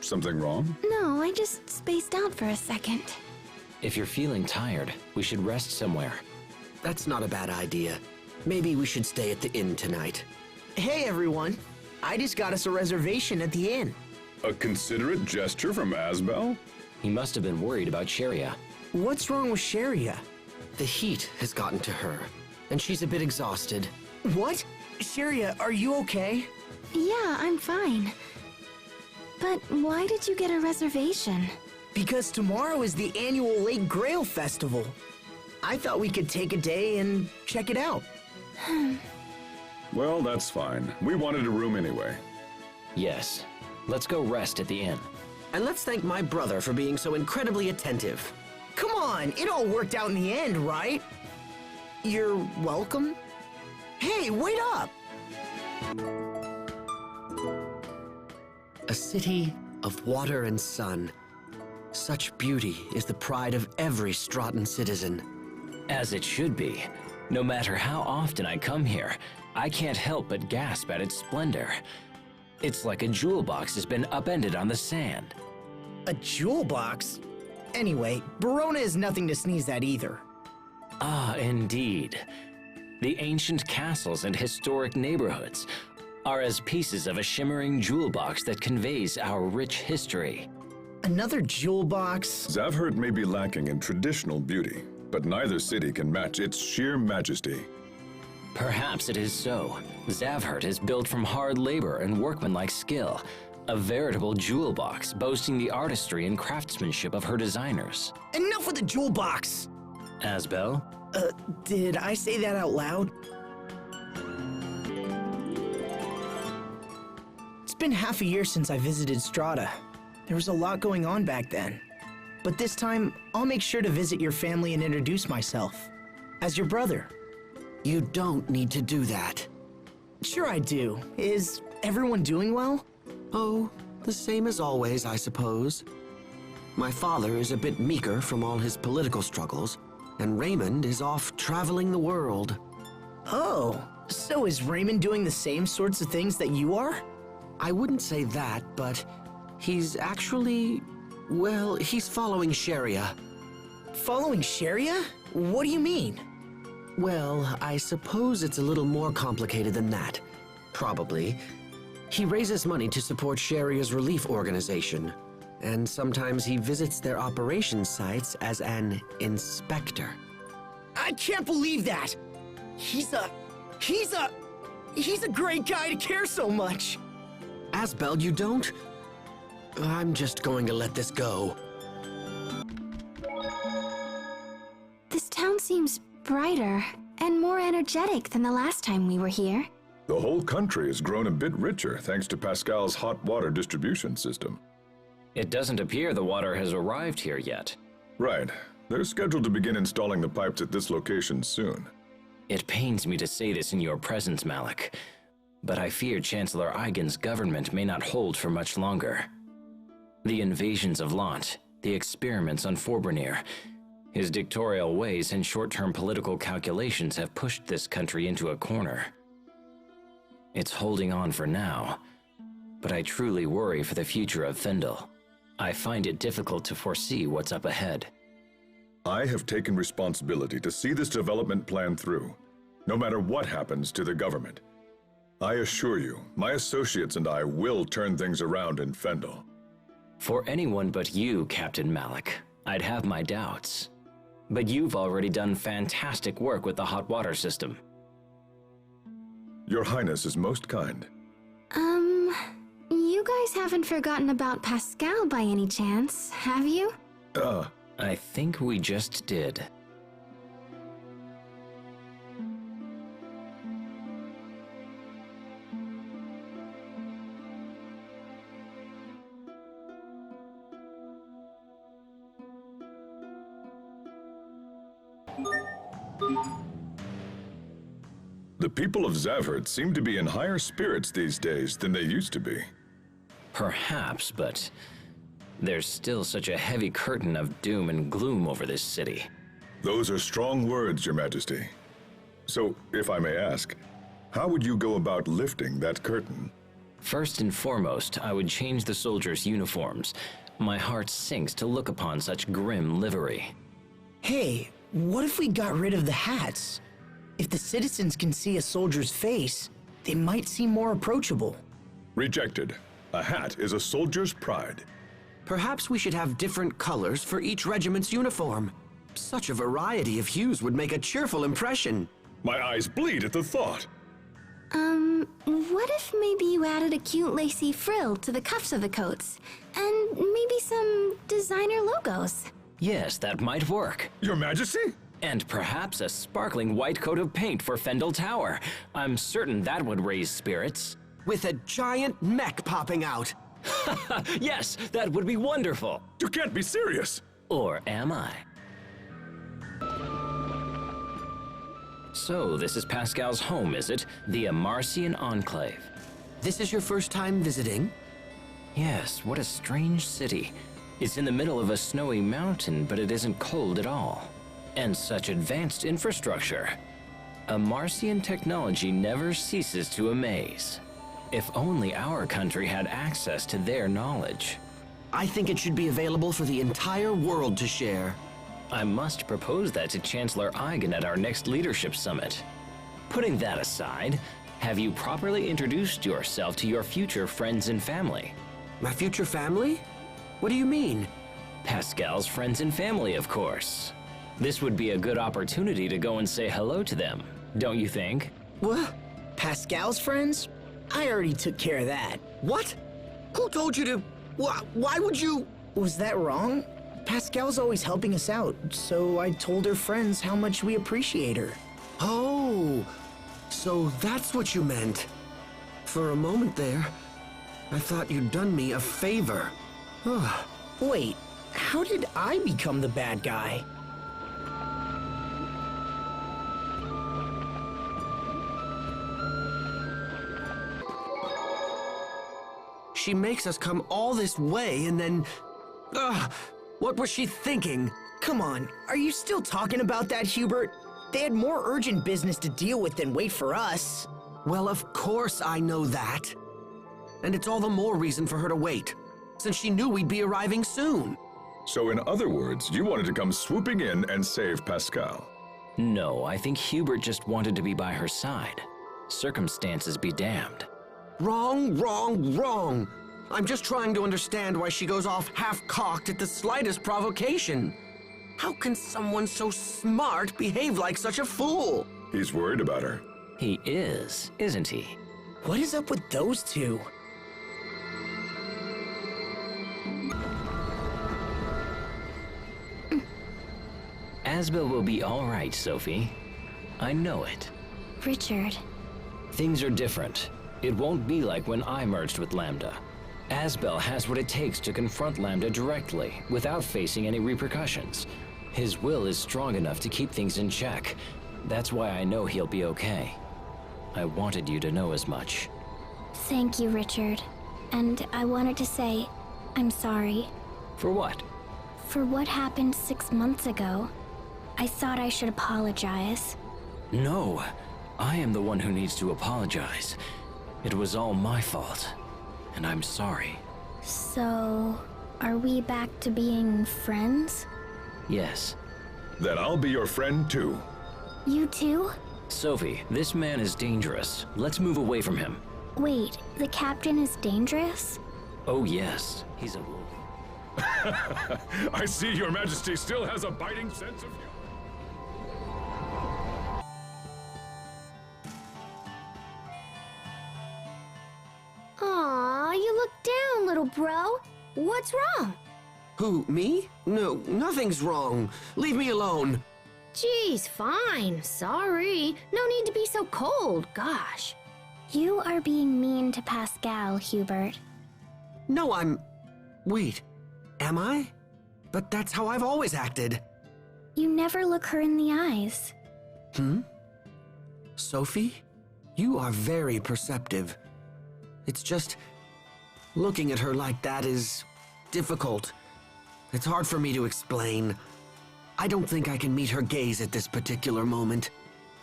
Something wrong? No, I just spaced out for a second. If you're feeling tired, we should rest somewhere. That's not a bad idea. Maybe we should stay at the inn tonight. Hey everyone, I just got us a reservation at the inn. A considerate gesture from Asbel? He must have been worried about Sharia. What's wrong with Sharia? The heat has gotten to her, and she's a bit exhausted. What? Sharia, are you okay? Yeah, I'm fine. But why did you get a reservation? Because tomorrow is the annual Lake Grail Festival. I thought we could take a day and check it out. Well, that's fine. We wanted a room anyway. Yes. Let's go rest at the inn. And let's thank my brother for being so incredibly attentive. Come on, it all worked out in the end, right? You're welcome? Hey, wait up! A city of water and sun. Such beauty is the pride of every Stratton citizen. As it should be. No matter how often I come here, I can't help but gasp at its splendor. It's like a jewel box has been upended on the sand. A jewel box? Anyway, Barona is nothing to sneeze at either. Ah, indeed. The ancient castles and historic neighborhoods are as pieces of a shimmering jewel box that conveys our rich history. Another jewel box? Zavhert may be lacking in traditional beauty, but neither city can match its sheer majesty. Perhaps it is so. Zavhert is built from hard labor and workmanlike skill, a veritable jewel box boasting the artistry and craftsmanship of her designers. Enough with the jewel box! Asbel? Did I say that out loud? It's been half a year since I visited Strata. There was a lot going on back then. But this time, I'll make sure to visit your family and introduce myself. As your brother. You don't need to do that. Sure I do. Is everyone doing well? Oh, the same as always, I suppose. My father is a bit meeker from all his political struggles, and Raymond is off traveling the world. Oh, so is Raymond doing the same sorts of things that you are? I wouldn't say that, but he's actually, well, he's following Sharia. Following Sharia? What do you mean? Well, I suppose it's a little more complicated than that. Probably. He raises money to support Sharia's relief organization, and sometimes he visits their operations sites as an inspector. I can't believe that! He's a great guy to care so much! Asbel, you don't? I'm just going to let this go. This town seems brighter and more energetic than the last time we were here. The whole country has grown a bit richer thanks to Pascal's hot water distribution system. It doesn't appear the water has arrived here yet. Right. They're scheduled to begin installing the pipes at this location soon. It pains me to say this in your presence, Malik, but I fear Chancellor Eigen's government may not hold for much longer. The invasions of Lant, the experiments on Forbrenir, his dictatorial ways and short-term political calculations have pushed this country into a corner. It's holding on for now, but I truly worry for the future of Fendel. I find it difficult to foresee what's up ahead. I have taken responsibility to see this development plan through, no matter what happens to the government. I assure you, my associates and I will turn things around in Fendel. For anyone but you, Captain Malik, I'd have my doubts. But you've already done fantastic work with the hot water system. Your Highness is most kind. You guys haven't forgotten about Pascal by any chance, have you? I think we just did. The people of Zavhert seem to be in higher spirits these days than they used to be. Perhaps, but there's still such a heavy curtain of doom and gloom over this city. Those are strong words, Your Majesty. So, if I may ask, how would you go about lifting that curtain? First and foremost, I would change the soldiers' uniforms. My heart sinks to look upon such grim livery. Hey, what if we got rid of the hats? If the citizens can see a soldier's face, they might seem more approachable. Rejected. A hat is a soldier's pride. Perhaps we should have different colors for each regiment's uniform. Such a variety of hues would make a cheerful impression. My eyes bleed at the thought. What if maybe you added a cute lacy frill to the cuffs of the coats? And maybe some designer logos? Yes, that might work. Your Majesty? And perhaps a sparkling white coat of paint for Fendel Tower. I'm certain that would raise spirits. With a giant mech popping out. Yes, that would be wonderful. You can't be serious. Or am I? So, this is Pascal's home, is it? The Amarcian Enclave. This is your first time visiting? Yes, what a strange city. It's in the middle of a snowy mountain, but it isn't cold at all. And such advanced infrastructure. Amarcian technology never ceases to amaze. If only our country had access to their knowledge. I think it should be available for the entire world to share. I must propose that to Chancellor Eigen at our next leadership summit. Putting that aside, have you properly introduced yourself to your future friends and family? My future family? What do you mean? Pascal's friends and family, of course. This would be a good opportunity to go and say hello to them, don't you think? What? Pascal's friends? I already took care of that. What? Who told you to... Why would you... Was that wrong? Pascal's always helping us out, so I told her friends how much we appreciate her. Oh, so that's what you meant. For a moment there, I thought you'd done me a favor. Wait, how did I become the bad guy? She makes us come all this way and then... what was she thinking? Come on, are you still talking about that, Hubert? They had more urgent business to deal with than wait for us. Well, of course I know that. And it's all the more reason for her to wait, since she knew we'd be arriving soon. So in other words, you wanted to come swooping in and save Pascal. No, I think Hubert just wanted to be by her side. Circumstances be damned. Wrong, wrong, wrong. I'm just trying to understand why she goes off half-cocked at the slightest provocation. How can someone so smart behave like such a fool? He's worried about her. He is, isn't he? What is up with those two? Asbel will be all right, Sophie. I know it. Richard, Things are different. It won't be like when I merged with Lambda. Asbel has what it takes to confront Lambda directly, without facing any repercussions. His will is strong enough to keep things in check. That's why I know he'll be okay. I wanted you to know as much. thank you, Richard. And I wanted to say, I'm sorry For what? for what happened 6 months ago. I thought I should apologize. No, I am the one who needs to apologize. It was all my fault, and I'm sorry. So, are we back to being friends? Yes. Then I'll be your friend too. You too? Sophie, this man is dangerous. Let's move away from him. Wait, the captain is dangerous? Oh yes, he's a wolf. I see your Majesty still has a biting sense of humor. Aw, you look down, little bro. What's wrong? Who, me? No, nothing's wrong. Leave me alone. Geez, fine. Sorry. No need to be so cold, gosh. You are being mean to Pascal, Hubert. No, Wait, am I? But that's how I've always acted. You never look her in the eyes. Sophie, you are very perceptive. It's just, looking at her like that is difficult. It's hard for me to explain. I don't think I can meet her gaze at this particular moment.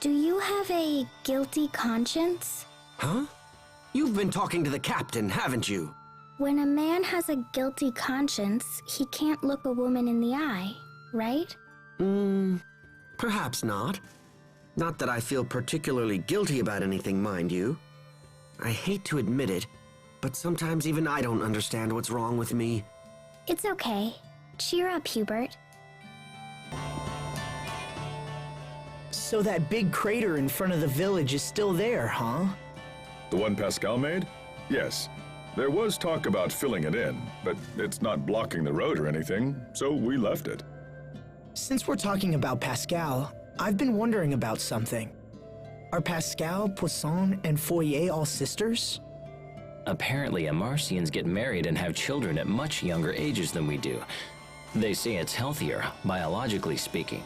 Do you have a guilty conscience? Huh? You've been talking to the captain, haven't you? When a man has a guilty conscience, he can't look a woman in the eye, right? Perhaps not. Not that I feel particularly guilty about anything, mind you. I hate to admit it, but sometimes even I don't understand what's wrong with me. It's okay. Cheer up, Hubert. So that big crater in front of the village is still there, huh? The one Pascal made? Yes. There was talk about filling it in, but it's not blocking the road or anything, so we left it. Since we're talking about Pascal, I've been wondering about something. Are Pascal, Poisson, and Fourier all sisters? Apparently, Amarcians get married and have children at much younger ages than we do. They say it's healthier, biologically speaking.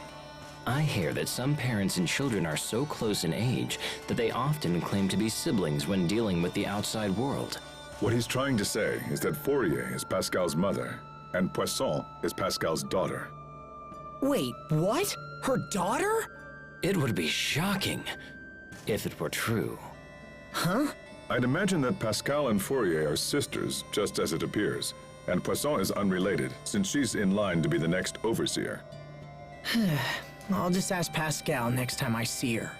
I hear that some parents and children are so close in age that they often claim to be siblings when dealing with the outside world. What he's trying to say is that Fourier is Pascal's mother, and Poisson is Pascal's daughter. Wait, what? Her daughter? It would be shocking if it were true. Huh? I'd imagine that Pascal and Fourier are sisters, just as it appears, and Poisson is unrelated, since she's in line to be the next overseer. I'll just ask Pascal next time I see her.